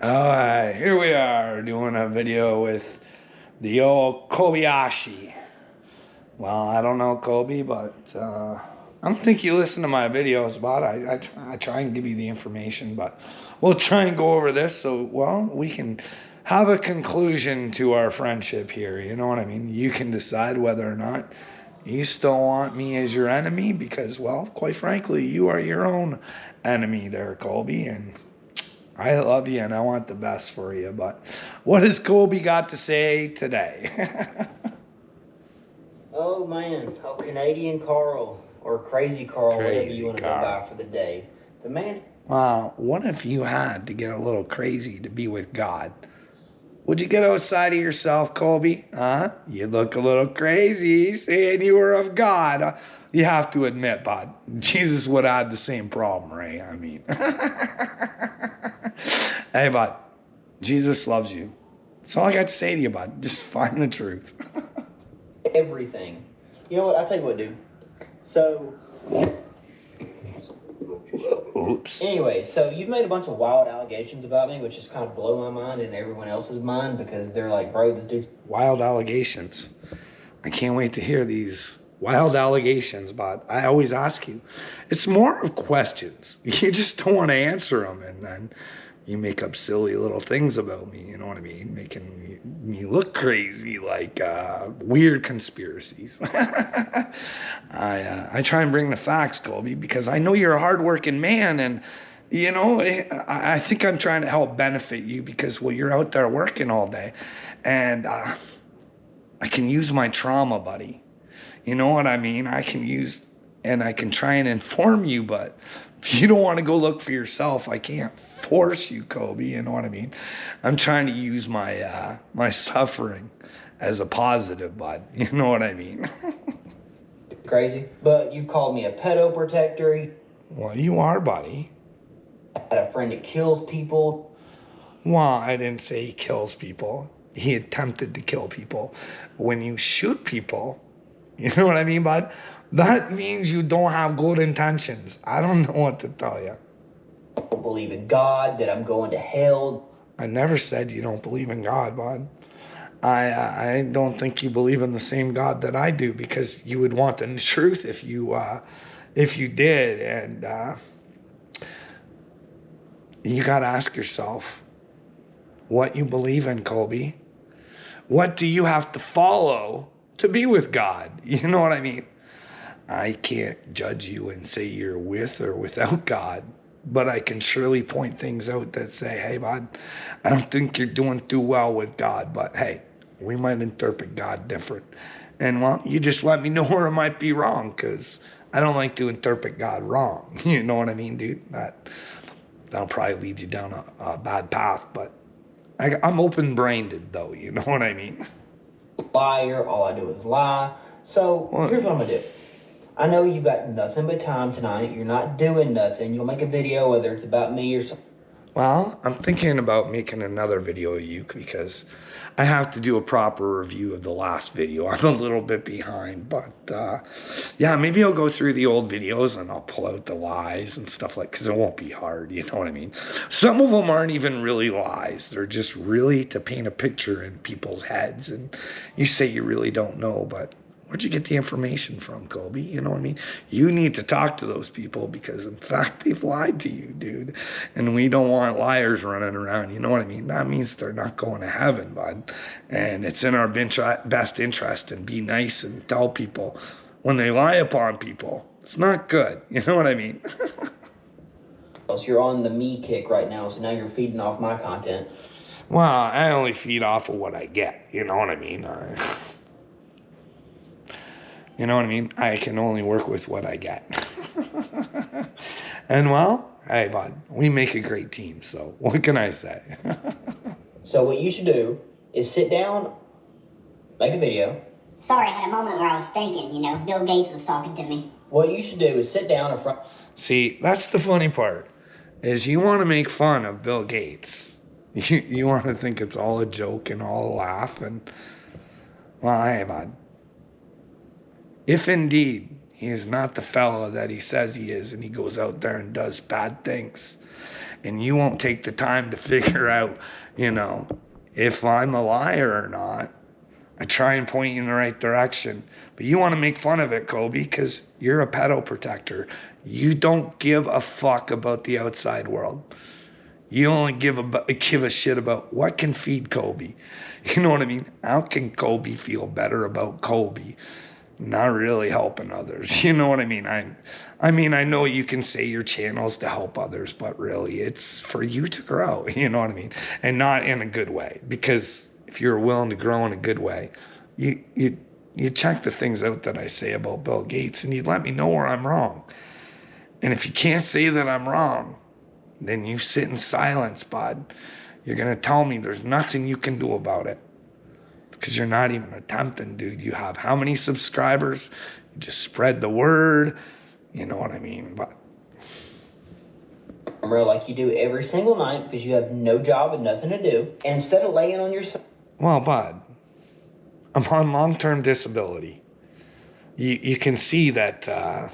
Alright, here we are doing a video with the old Kobayashi. Well, I don't know Colby, but I don't think you listen to my videos, but I try and give you the information, but we'll try and go over this so, well, we can have a conclusion to our friendship here, you know what I mean? You can decide whether or not you still want me as your enemy because, well, quite frankly, you are your own enemy there, Colby, and I love you and I want the best for you, but what has Colby got to say today? Oh man, Canadian Carl or Crazy Carl, whatever you want to go by for the day. The man. Wow, what if you had to get a little crazy to be with God? Would you get outside of yourself, Colby? Huh? You look a little crazy saying you were of God. You have to admit, bud, Jesus would have had the same problem, right? I mean, hey, bud, Jesus loves you. That's all I got to say to you, bud. Just find the truth. Everything. You know what? I'll tell you what, dude. So. Oops. Anyway, so you've made a bunch of wild allegations about me, which is kind of blow my mind and everyone else's mind because they're like, bro, this dude's... Wild allegations. I can't wait to hear these wild allegations, but I always ask you. It's more of questions. You just don't want to answer them, and then you make up silly little things about me, you know what I mean? Making me look crazy, like weird conspiracies. I try and bring the facts, Colby, because I know you're a hardworking man, and, you know, I think I'm trying to help benefit you because, well, you're out there working all day, and I can use my trauma, buddy. You know what I mean? I can use, and I can try and inform you, but if you don't want to go look for yourself, I can't force you, Colby, you know what I mean? I'm trying to use my my suffering as a positive, bud. You know what I mean? Crazy. But you've called me a pedo protector. Well, you are, buddy. I had a friend that kills people. Well, I didn't say he kills people. He attempted to kill people. When you shoot people, you know what I mean, bud? That means you don't have good intentions. I don't know what to tell you. I don't believe in God, that I'm going to hell. I never said you don't believe in God, bud. I don't think you believe in the same God that I do because you would want the truth if you did. And you got to ask yourself what you believe in, Colby. What do you have to follow to be with God? You know what I mean? I can't judge you and say you're with or without God, but I can surely point things out that say, hey, bud, I don't think you're doing too well with God, but hey, we might interpret God different. And, well, you just let me know where I might be wrong because I don't like to interpret God wrong. You know what I mean, dude? That'll probably lead you down a bad path, but I'm open-brained, though, you know what I mean? Liar, all I do is lie. So, here's what I'm going to do. I know you've got nothing but time tonight. You're not doing nothing. You'll make a video, whether it's about me or something. Well, I'm thinking about making another video of you because I have to do a proper review of the last video. I'm a little bit behind, but yeah, maybe I'll go through the old videos and I'll pull out the lies and stuff like, because it won't be hard, you know what I mean? Some of them aren't even really lies. They're just really to paint a picture in people's heads, and you say you really don't know, but where'd you get the information from, Colby? You know what I mean? You need to talk to those people because, in fact, they've lied to you, dude. And we don't want liars running around. You know what I mean? That means they're not going to heaven, bud. And it's in our best interest and be nice and tell people when they lie upon people. It's not good. You know what I mean? So you're on the me kick right now, so now you're feeding off my content. Well, I only feed off of what I get. You know what I mean? You know what I mean? I can only work with what I get. And, well, hey, bud, we make a great team, so what can I say? So what you should do is sit down, make a video. Sorry, I had a moment where I was thinking, you know, Bill Gates was talking to me. What you should do is sit down in front... See, that's the funny part, is you want to make fun of Bill Gates. You want to think it's all a joke and all a laugh, and, well, hey, bud. If indeed He is not the fellow that he says he is, and he goes out there and does bad things. And you won't take the time to figure out, if I'm a liar or not. I try and point you in the right direction. But you want to make fun of it, Colby, because you're a pedo protector. You don't give a fuck about the outside world. You only give a shit about what can feed Colby. You know what I mean? How can Colby feel better about Colby? Not really helping others. You know what I mean? I know you can say your channel's to help others, but really it's for you to grow. You know what I mean? And not in a good way. Because if you're willing to grow in a good way, you check the things out that I say about Bill Gates, and you let me know where I'm wrong. And if you can't say that I'm wrong, then you sit in silence, bud. You're going to tell me there's nothing you can do about it. Because you're not even attempting, dude. You have how many subscribers? You just spread the word. You know what I mean? But like you do every single night because you have no job and nothing to do. And instead of laying on your side. Well, bud, I'm on long-term disability. You can see that, I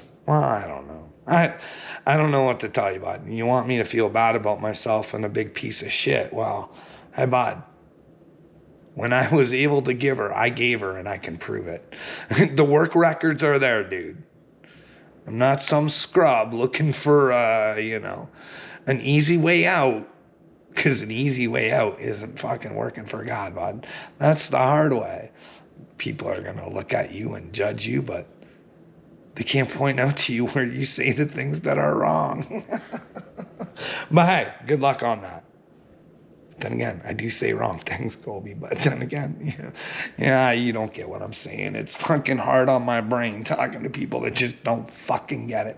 don't know. I don't know what to tell you, bud. You want me to feel bad about myself and a big piece of shit. Well, hey, bud. When I was able to give her, I gave her, and I can prove it. The work records are there, dude. I'm not some scrub looking for, an easy way out. Because an easy way out isn't fucking working for God, bud. That's the hard way. People are going to look at you and judge you, but they can't point out to you where you say the things that are wrong. But hey, good luck on that. Then again, I do say wrong things, Colby, but then again, you don't get what I'm saying. It's fucking hard on my brain talking to people that just don't fucking get it.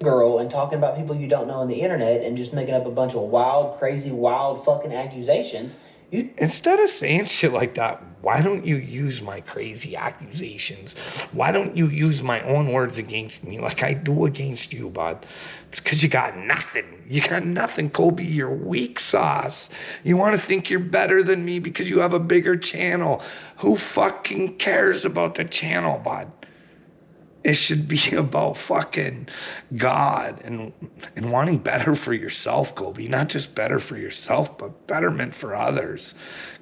Girl and talking about people you don't know on the internet and just making up a bunch of wild, crazy, wild fucking accusations. Instead of saying shit like that, why don't you use my crazy accusations? Why don't you use my own words against me like I do against you, bud? It's because you got nothing. You got nothing, Colby. You're weak sauce. You want to think you're better than me because you have a bigger channel. Who fucking cares about the channel, bud? It should be about fucking God and wanting better for yourself, Colby. Not just better for yourself, but betterment for others.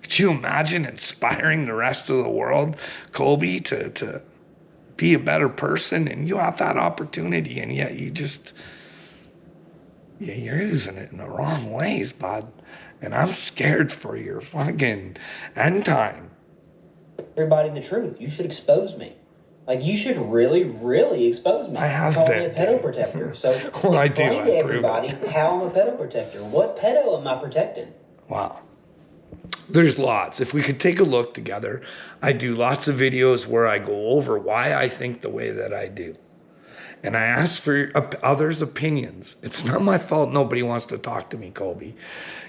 Could you imagine inspiring the rest of the world, Colby, to be a better person? And you have that opportunity, and yet you're using it in the wrong ways, bud. And I'm scared for your fucking end time. Everybody the truth. You should expose me. Like, you should really, really expose me. I have call been. me a pedo protector. So well, explain to everybody how I'm a pedo protector. What pedo am I protecting? Wow. There's lots. If we could take a look together, I do lots of videos where I go over why I think the way that I do. And I ask for others' opinions. It's not my fault nobody wants to talk to me, Colby.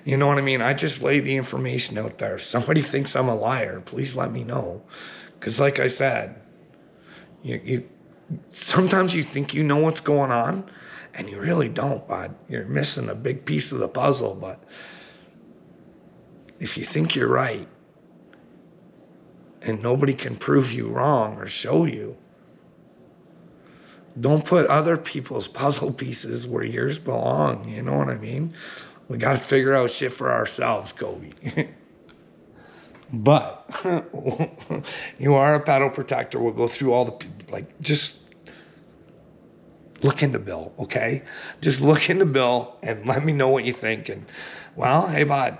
You know what I mean? I just lay the information out there. If somebody thinks I'm a liar, please let me know. Because like I said, you sometimes you think you know what's going on, and you really don't, bud. You're missing a big piece of the puzzle, but if you think you're right, and nobody can prove you wrong or show you, don't put other people's puzzle pieces where yours belong. You know what I mean? We got to figure out shit for ourselves, Colby. But you are a pedo protector. We'll go through all the, just look into Bill, okay? Just look into Bill and let me know what you think. And, well, hey, bud,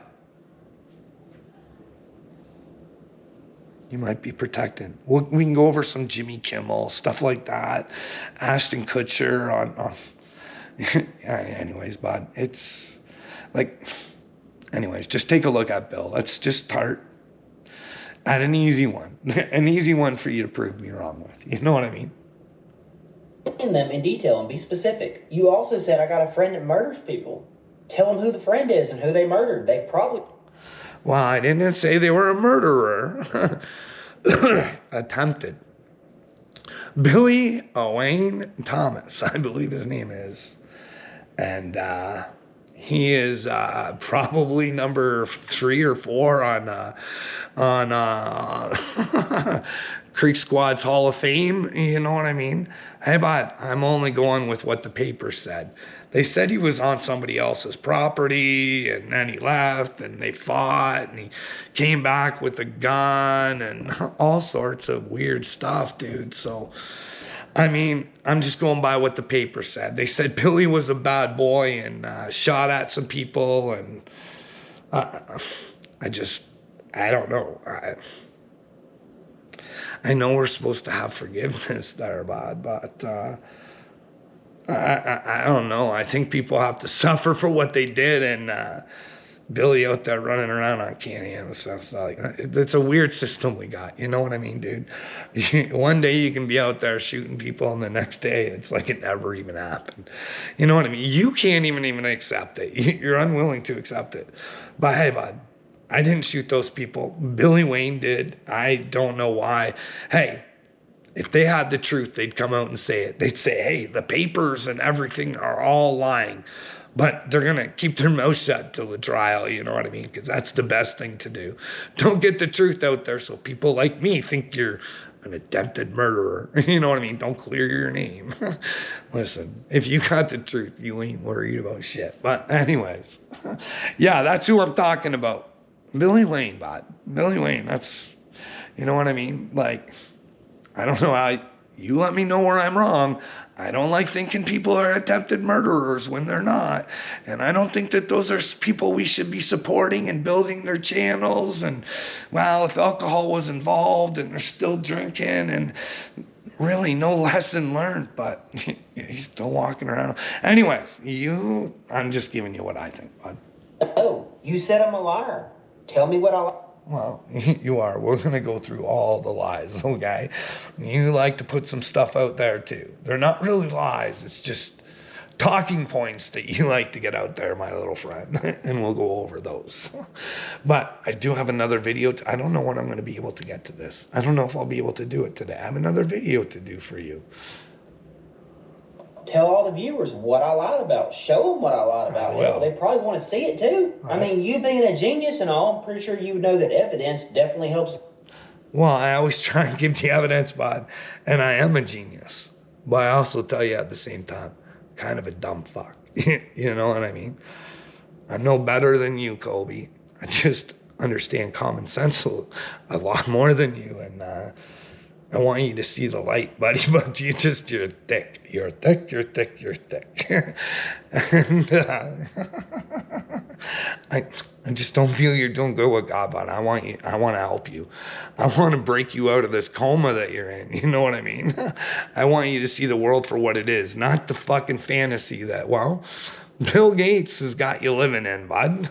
you might be protected. We can go over some Jimmy Kimmel, stuff like that. Ashton Kutcher on anyways, bud, it's anyways, just take a look at Bill. Let's just start at an easy one. An easy one for you to prove me wrong with. You know what I mean? In them in detail and be specific. You also said I got a friend that murders people. Tell them who the friend is and who they murdered. They probably... Well, I didn't say they were a murderer. Attempted. Billy Owain Thomas, I believe his name is. And He is probably number 3 or 4 on Creek Squad's Hall of Fame. You know what I mean? Hey, but I'm only going with what the paper said. They said he was on somebody else's property, and then he left, and they fought, and he came back with a gun, and all sorts of weird stuff, dude. So, I mean, I'm just going by what the paper said. They said Billy was a bad boy and shot at some people, and I don't know. I know we're supposed to have forgiveness there, bud, but I don't know. I think people have to suffer for what they did, and Billy out there running around on candy and stuff. Like, it's a weird system we got. You know what I mean, dude? One day you can be out there shooting people, and the next day it's like it never even happened. You know what I mean? You can't even accept it. You're unwilling to accept it. But hey, bud, I didn't shoot those people. Billy Wayne did. I don't know why. Hey, if they had the truth, they'd come out and say it. They'd say, hey, the papers and everything are all lying. But they're going to keep their mouth shut till the trial, you know what I mean? Because that's the best thing to do. Don't get the truth out there so people like me think you're an attempted murderer. You know what I mean? Don't clear your name. Listen, if you got the truth, you ain't worried about shit. But anyways, yeah, that's who I'm talking about. Billy Wayne, bud. Billy Wayne, that's, you know what I mean? Like, I don't know how, you let me know where I'm wrong. I don't like thinking people are attempted murderers when they're not. And I don't think that those are people we should be supporting and building their channels. And, well, if alcohol was involved and they're still drinking, and really no lesson learned, but he's still walking around. Anyways, I'm just giving you what I think, bud. Oh, you said I'm a liar. Tell me what I like. Well, you are. We're going to go through all the lies, okay? You like to put some stuff out there, too. They're not really lies. It's just talking points that you like to get out there, my little friend. And we'll go over those. But I do have another video. I don't know when I'm going to be able to get to this. I don't know if I'll be able to do it today. I have another video to do for you. Tell all the viewers what I lied about. Show them what I lied about. Hell, they probably want to see it too. I mean, you being a genius and all, I'm pretty sure you know that evidence definitely helps. Well, I always try and give the evidence, bud, and I am a genius. But I also tell you at the same time, kind of a dumb fuck. You know what I mean? I'm no better than you, Colby. I just understand common sense a lot more than you, and I want you to see the light, buddy, but you're thick. You're thick. And I just don't feel you're doing good with God, but I want to help you. I want to break you out of this coma that you're in. You know what I mean? I want you to see the world for what it is, not the fucking fantasy that, well, Bill Gates has got you living in, bud.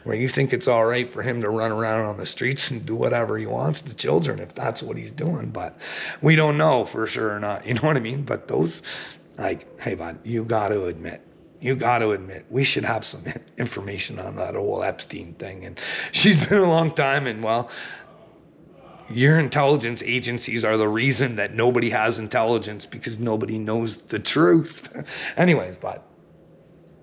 Where you think it's all right for him to run around on the streets and do whatever he wants to children, if that's what he's doing. But we don't know for sure or not. You know what I mean? But those, like, hey, bud, you got to admit, we should have some information on that whole Epstein thing. And she's been a long time, and, well, your intelligence agencies are the reason that nobody has intelligence, because nobody knows the truth. Anyways, bud.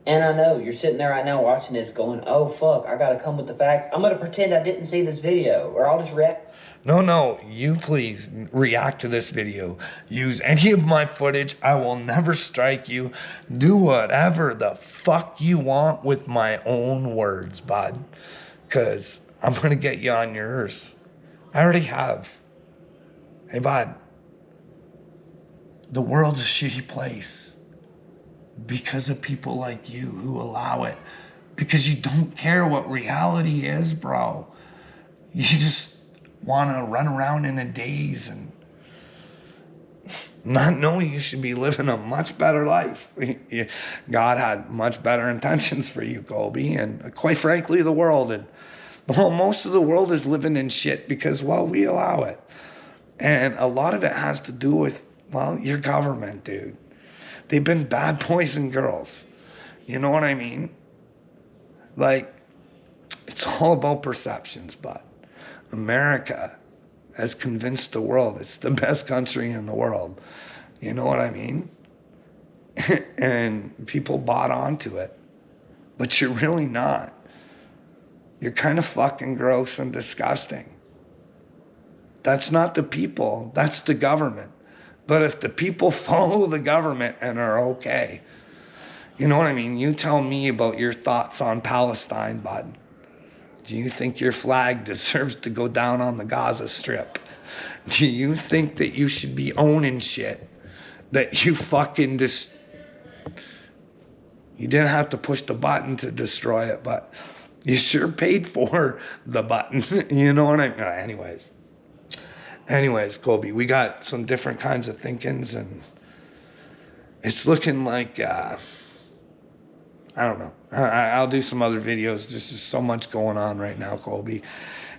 And I know you're sitting there right now watching this going, oh, fuck, I got to come with the facts. I'm going to pretend I didn't see this video, or I'll just react. No, you please react to this video. Use any of my footage. I will never strike you. Do whatever the fuck you want with my own words, bud. Because I'm going to get you on yours. I already have. Hey, bud. The world's a shitty place. Because of people like you who allow it. Because you don't care what reality is, bro. You just want to run around in a daze and not knowing you should be living a much better life. God had much better intentions for you, Colby, and quite frankly, the world. And, well, most of the world is living in shit because, well, we allow it. And a lot of it has to do with, well, your government, dude. They've been bad boys and girls. You know what I mean? Like, it's all about perceptions, but America has convinced the world it's the best country in the world. You know what I mean? And people bought onto it. But you're really not. You're kind of fucking gross and disgusting. That's not the people. That's the government. But if the people follow the government and are okay, you know what I mean? You tell me about your thoughts on Palestine, bud. Do you think your flag deserves to go down on the Gaza Strip? Do you think that you should be owning shit that you fucking you didn't have to push the button to destroy it, but you sure paid for the button. You know what I mean? Anyways, Colby, we got some different kinds of thinkings, and it's looking like, I don't know. I'll do some other videos. There's just so much going on right now, Colby.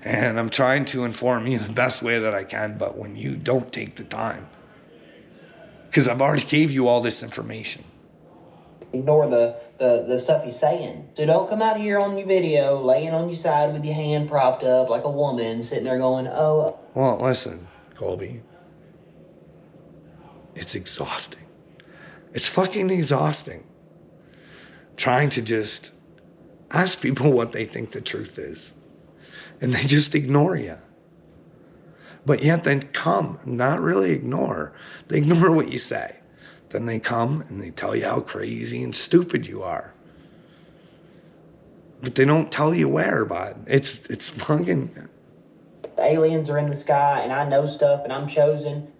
And I'm trying to inform you the best way that I can, but when you don't take the time, because I've already gave you all this information. Ignore the stuff he's saying. So don't come out here on your video laying on your side with your hand propped up like a woman, sitting there going, oh. Well, listen, Colby. It's exhausting. It's fucking exhausting. Trying to just ask people what they think the truth is. And they just ignore you. But yet they come, not really ignore. They ignore what you say. Then they come and they tell you how crazy and stupid you are. But they don't tell you where, bud. It's fucking... The aliens are in the sky and I know stuff and I'm chosen.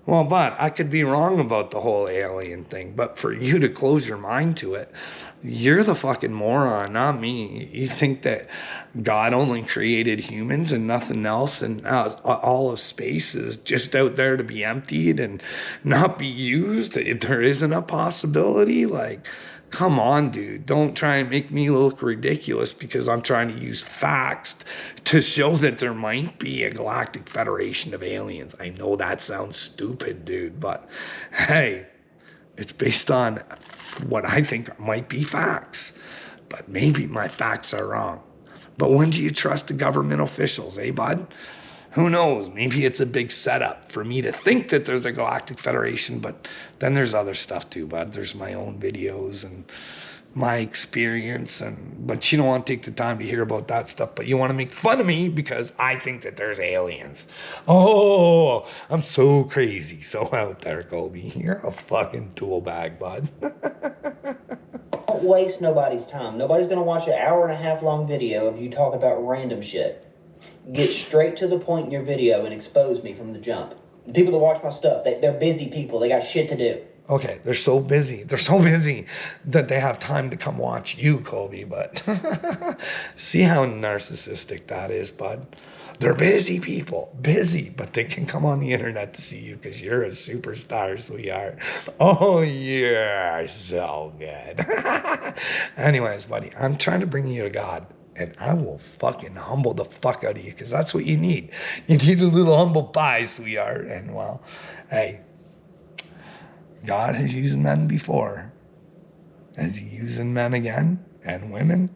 Well, but I could be wrong about the whole alien thing, but for you to close your mind to it, you're the fucking moron, not me. You think that God only created humans and nothing else, and all of space is just out there to be emptied and not be used? If there isn't a possibility, like, come on, dude. Don't try and make me look ridiculous because I'm trying to use facts to show that there might be a galactic federation of aliens. I know that sounds stupid, dude, but hey, it's based on what I think might be facts. But maybe my facts are wrong. But when do you trust the government officials, eh, bud? Who knows? Maybe it's a big setup for me to think that there's a galactic federation, but then there's other stuff too, bud. There's my own videos and my experience, but you don't want to take the time to hear about that stuff, but you want to make fun of me because I think that there's aliens. Oh, I'm so crazy, so out there, Colby. You're a fucking tool bag, bud. Don't waste nobody's time. Nobody's going to watch an 1.5 hour long video of you talk about random shit. Get straight to the point in your video and expose me from the jump. The people that watch my stuff, they're busy people. They got shit to do. Okay, they're so busy. They're so busy that they have time to come watch you, Colby, but see how narcissistic that is, bud? They're busy people, busy, but they can come on the internet to see you because you're a superstar, sweetheart. Oh, you're so good. Anyways, buddy, I'm trying to bring you to God. And I will fucking humble the fuck out of you because that's what you need. You need a little humble pie, sweetheart. And well, hey, God has used men before. Is he using men again? And women?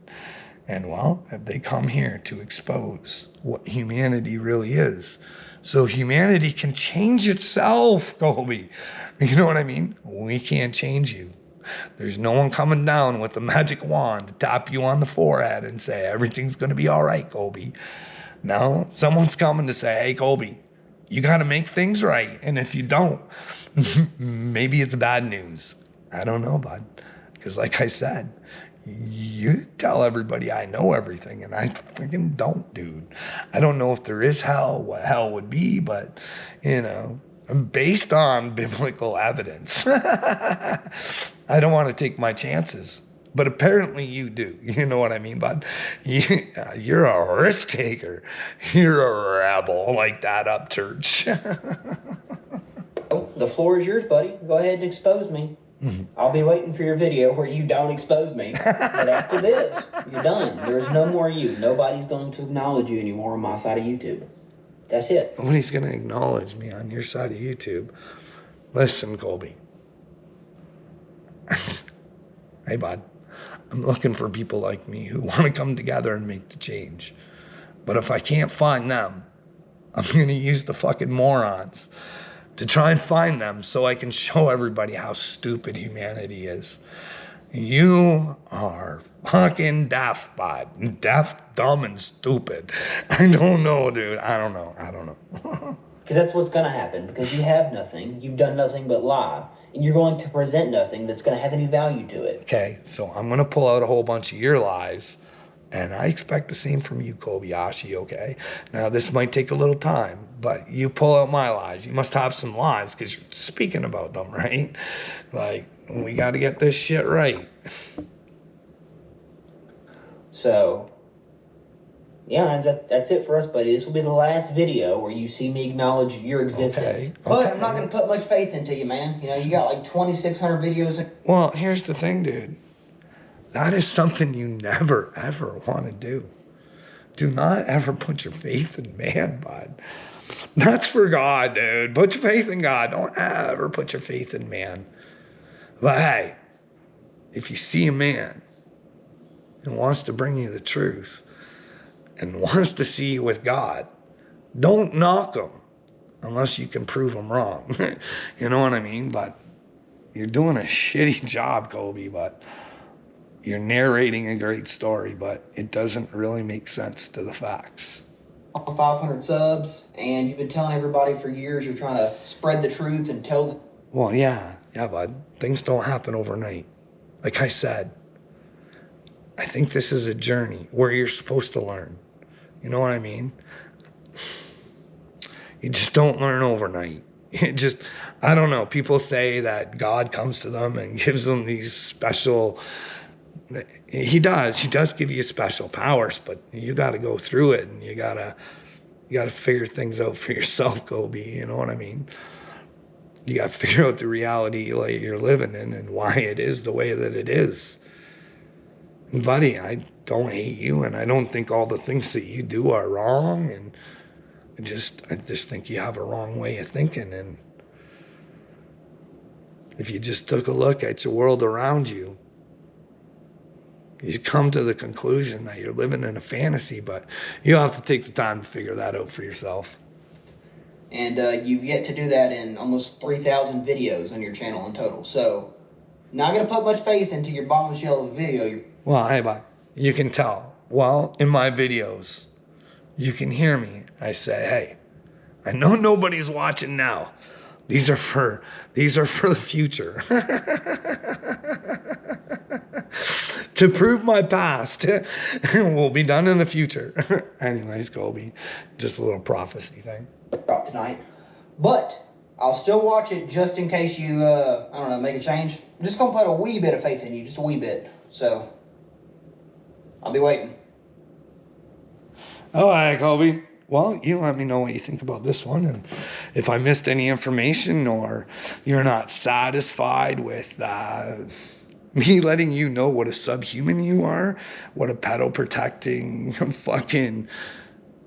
And well, have they come here to expose what humanity really is? So humanity can change itself, Colby. You know what I mean? We can't change you. There's no one coming down with a magic wand to tap you on the forehead and say, everything's going to be all right, Colby. No, someone's coming to say, hey, Colby, you got to make things right. And if you don't, maybe it's bad news. I don't know, bud. Because like I said, you tell everybody I know everything, and I freaking don't, dude. I don't know if there is hell, what hell would be, but, you know, based on biblical evidence. I don't want to take my chances, but apparently you do. You know what I mean, bud? You're a risk taker. You're a rebel like that up church. The floor is yours, buddy. Go ahead and expose me. I'll be waiting for your video where you don't expose me. But after this, you're done. There's no more you. Nobody's going to acknowledge you anymore on my side of YouTube. That's it. Nobody's going to acknowledge me on your side of YouTube. Listen, Colby. Hey, bud. I'm looking for people like me who want to come together and make the change. But if I can't find them, I'm going to use the fucking morons to try and find them so I can show everybody how stupid humanity is. You are fucking deaf, bud. Deaf, dumb, and stupid. I don't know, dude. I don't know. Because that's what's going to happen. Because you have nothing. You've done nothing but lie. And you're going to present nothing that's going to have any value to it. Okay, so I'm going to pull out a whole bunch of your lies. And I expect the same from you, Kobayashi, okay? Now, this might take a little time, but you pull out my lies. You must have some lies because you're speaking about them, right? Like, we got to get this shit right. So, yeah, that's it for us, buddy. This will be the last video where you see me acknowledge your existence. Okay. But I'm not going to put much faith into you, man. You know, you got like 2,600 videos. Well, here's the thing, dude. That is something you never, ever want to do. Do not ever put your faith in man, bud. That's for God, dude. Put your faith in God. Don't ever put your faith in man. But hey, if you see a man who wants to bring you the truth and wants to see you with God, don't knock him unless you can prove him wrong. You know what I mean? But you're doing a shitty job, Colby, but you're narrating a great story, but it doesn't really make sense to the facts. 500 subs, and you've been telling everybody for years you're trying to spread the truth and tell the... Well, yeah, bud. Things don't happen overnight. Like I said, I think this is a journey where you're supposed to learn. You know what I mean? You just don't learn overnight. I don't know. People say that God comes to them and gives them these special... He does give you special powers, but you got to go through it, and you got to figure things out for yourself, Colby. You know what I mean? You got to figure out the reality you're living in and why it is the way that it is. And buddy, I don't hate you, and I don't think all the things that you do are wrong, and I just think you have a wrong way of thinking. And if you just took a look at your world around you, you come to the conclusion that you're living in a fantasy, but you'll have to take the time to figure that out for yourself. And you've yet to do that in almost 3,000 videos on your channel in total. So, not going to put much faith into your bombshell of a video. Well, hey, bud, you can tell. Well, in my videos, you can hear me. I say, hey, I know nobody's watching now. These are for the future. To prove my past will be done in the future. Anyways, Colby, just a little prophecy thing. Tonight. But I'll still watch it just in case you, I don't know, make a change. I'm just going to put a wee bit of faith in you, just a wee bit. So, I'll be waiting. All right, Colby. Well, you let me know what you think about this one, and if I missed any information or you're not satisfied with me letting you know what a subhuman you are, what a pedo-protecting fucking,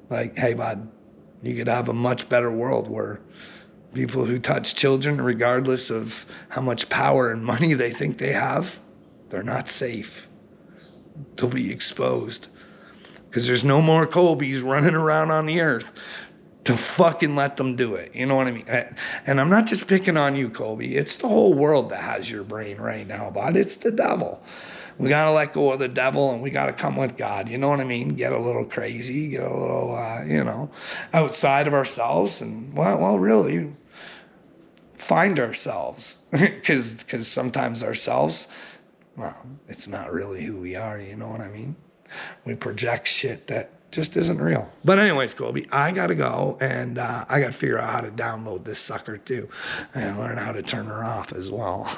like, hey, bud, you could have a much better world where people who touch children, regardless of how much power and money they think they have, they're not safe. They'll be exposed. Because there's no more Colbys running around on the earth to fucking let them do it. You know what I mean? And I'm not just picking on you, Colby. It's the whole world that has your brain right now, bud. It's the devil. We got to let go of the devil, and we got to come with God. You know what I mean? Get a little crazy, get a little, outside of ourselves, and, well, really find ourselves. Because sometimes ourselves, well, it's not really who we are. You know what I mean? We project shit that just isn't real. But anyways, Colby, I got to go, and I got to figure out how to download this sucker too and learn how to turn her off as well.